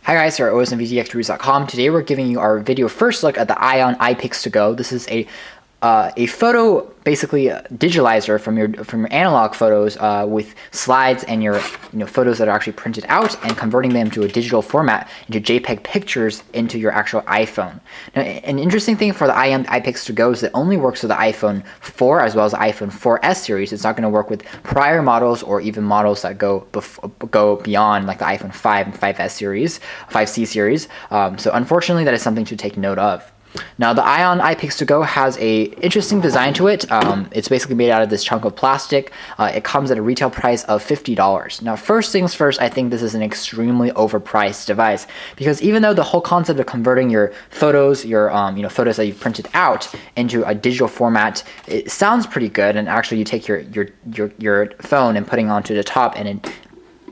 Hi guys, we're at osmvtxreviews.com. Today we're giving you our video first look at the Ion iPics2Go. This is a photo, basically digitalizer from your analog photos with slides and your photos that are actually printed out and converting them to a digital format into JPEG pictures into your actual iPhone. Now, an interesting thing for the Ion iPics2Go is it only works with the iPhone 4 as well as the iPhone 4S series. It's not going to work with prior models or even models that go beyond, like the iPhone 5 and 5S series, 5C series. So unfortunately, that is something to take note of. Now, the Ion iPics2Go has a interesting design to it. It's basically made out of this chunk of plastic. It comes at a retail price of $50. Now, first things first, I think this is an extremely overpriced device because even though the whole concept of converting your photos, your photos that you've printed out into a digital format, it sounds pretty good. And actually, you take your phone and putting it onto the top, and it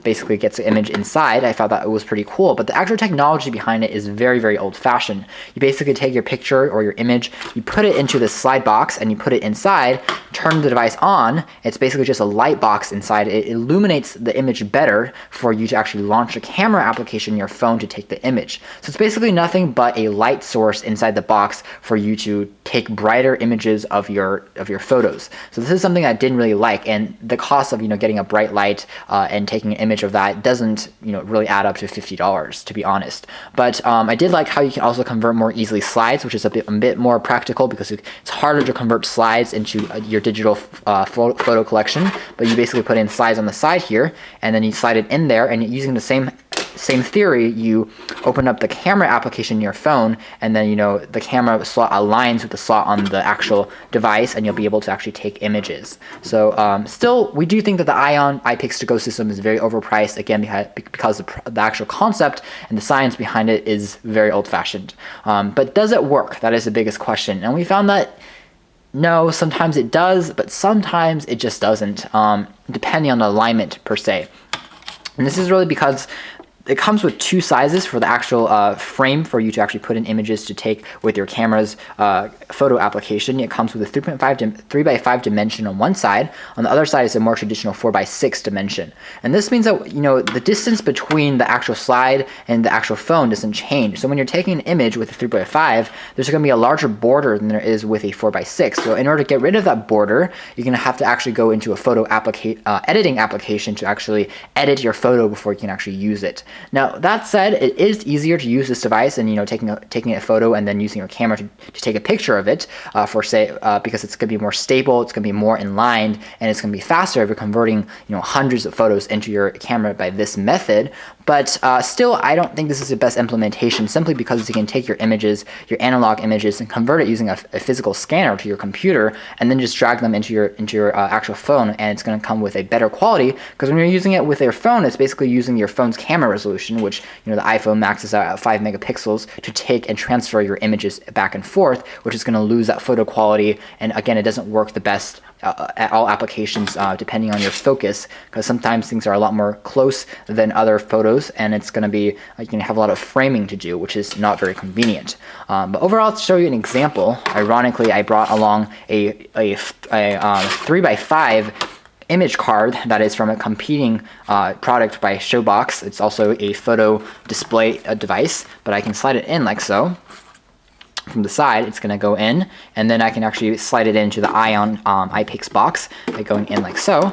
basically gets the image inside. I thought that it was pretty cool, but the actual technology behind it is very, very old-fashioned. You basically take your picture or your image, you put it into this slide box, and you put it inside, turn the device on. It's basically just a light box inside. It illuminates the image better for you to actually launch a camera application in your phone to take the image. So it's basically nothing but a light source inside the box for you to take brighter images of your photos. So this is something I didn't really like, and the cost of getting a bright light and taking an image of that doesn't really add up to $50, to be honest. But I did like how you can also convert more easily slides, which is a bit more practical because it's harder to convert slides into your digital photo collection. But you basically put in slides on the side here, and then you slide it in there, and using the same theory, you open up the camera application in your phone, and then the camera slot aligns with the slot on the actual device, and you'll be able to actually take images. So still, we do think that the Ion iPics2Go system is very overpriced, again because the actual concept and the science behind it is very old-fashioned. But does it work? That is the biggest question, and we found that no, sometimes it does, but sometimes it just doesn't, depending on the alignment per se. And this is really because it comes with two sizes for the actual frame for you to actually put in images to take with your camera's photo application. It comes with a 3x5 dimension on one side. On the other side is a more traditional 4x6 dimension. And this means that the distance between the actual slide and the actual phone doesn't change. So when you're taking an image with a 3x5, there's going to be a larger border than there is with a 4x6. So in order to get rid of that border, you're going to have to actually go into a photo editing application to actually edit your photo before you can actually use it. Now, that said, it is easier to use this device and taking a photo and then using your camera to take a picture of it because it's going to be more stable, it's going to be more in line, and it's going to be faster if you're converting hundreds of photos into your camera by this method. But still, I don't think this is the best implementation simply because you can take your images, your analog images, and convert it using a physical scanner to your computer and then just drag them into your actual phone, and it's going to come with a better quality because when you're using it with your phone, it's basically using your phone's camera resolution, which the iPhone maxes out at 5 megapixels to take and transfer your images back and forth, which is going to lose that photo quality. And again, it doesn't work the best at all applications depending on your focus, because sometimes things are a lot more close than other photos, and it's going to be you can have a lot of framing to do, which is not very convenient. But overall, to show you an example, ironically, I brought along a 3x5 image card that is from a competing product by Showbox. It's also a photo display device, but I can slide it in like so. From the side, it's going to go in, and then I can actually slide it into the Ion iPics box by going in like so.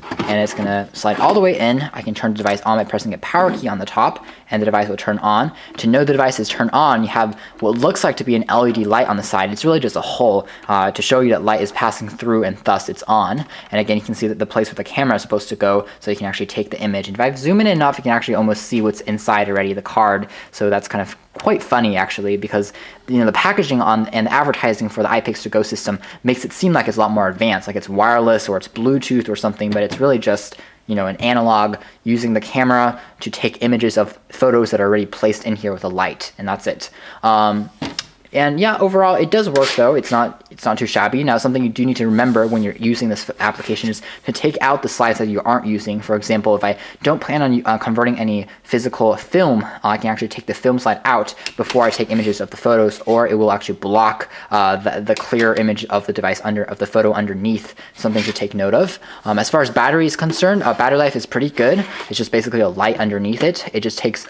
And it's going to slide all the way in. I can turn the device on by pressing a power key on the top, and the device will turn on. To know the device is turned on, you have what looks like to be an LED light on the side. It's really just a hole to show you that light is passing through, and thus it's on. And again, you can see that the place where the camera is supposed to go, so you can actually take the image. And if I zoom in enough, you can actually almost see what's inside already, the card. So that's kind of quite funny actually, because the packaging and the advertising for the iPics2Go system makes it seem like it's a lot more advanced, like it's wireless or it's Bluetooth or something, but it's really just an analog using the camera to take images of photos that are already placed in here with a light, and that's it. And yeah, overall it does work though. It's not too shabby. Now something you do need to remember when you're using this application is to take out the slides that you aren't using. For example, if I don't plan on converting any physical film, I can actually take the film slide out before I take images of the photos, or it will actually block the clear image of the device of the photo underneath. Something to take note of. As far as battery is concerned, battery life is pretty good. It's just basically a light underneath it. It just takes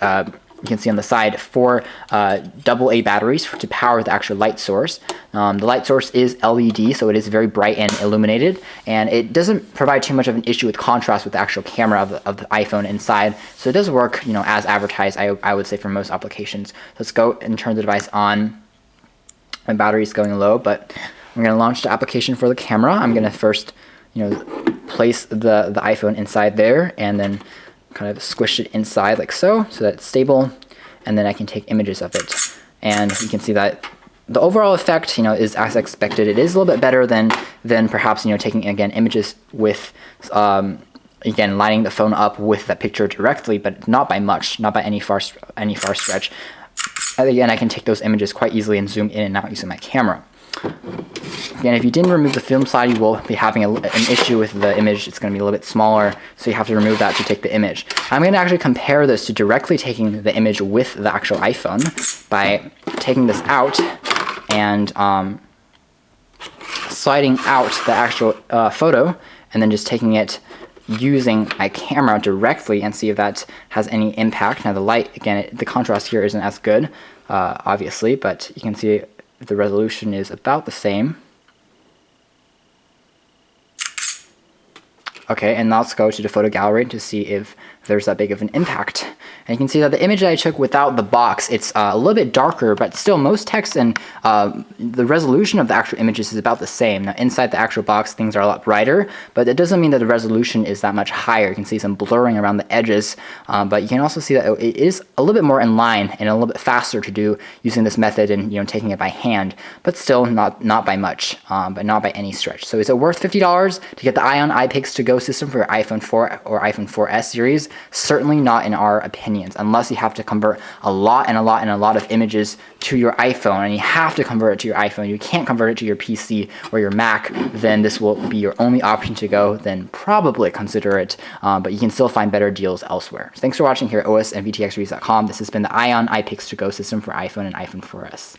you can see on the side 4 AA batteries to power the actual light source. The light source is LED, so it is very bright and illuminated, and it doesn't provide too much of an issue with contrast with the actual camera of the iPhone inside. So it does work, as advertised, I would say, for most applications. Let's go and turn the device on. My battery is going low, but I'm going to launch the application for the camera. I'm going to first, place the iPhone inside there, and then kind of squish it inside like so that it's stable, and then I can take images of it. And you can see that the overall effect, is as expected. It is a little bit better than perhaps, taking, again, images with, again, lining the phone up with the picture directly, but not by much, not by any far stretch. Again, I can take those images quite easily and zoom in and out using my camera. Again, if you didn't remove the film slide, you will be having an issue with the image. It's going to be a little bit smaller, so you have to remove that to take the image. I'm going to actually compare this to directly taking the image with the actual iPhone by taking this out and sliding out the actual photo, and then just taking it using my camera directly and see if that has any impact. Now the light, again, the contrast here isn't as good, obviously, but you can see the resolution is about the same. Okay, and now let's go to the photo gallery to see if there's that big of an impact. And you can see that the image that I took without the box, it's a little bit darker, but still most text and the resolution of the actual images is about the same. Now inside the actual box, things are a lot brighter, but it doesn't mean that the resolution is that much higher. You can see some blurring around the edges, but you can also see that it is a little bit more in line and a little bit faster to do using this method and taking it by hand, but still not by much, but not by any stretch. So is it worth $50 to get the iPics2Go system for your iPhone 4 or iPhone 4S series? Certainly not in our opinions, unless you have to convert a lot of images to your iPhone, and you have to convert it to your iPhone. You can't convert it to your PC or your Mac, then this will be your only option to go. Then probably consider it, but you can still find better deals elsewhere. So thanks for watching here at osandvtxreviews.com. This has been the iPics2Go system for iPhone and iPhone 4S.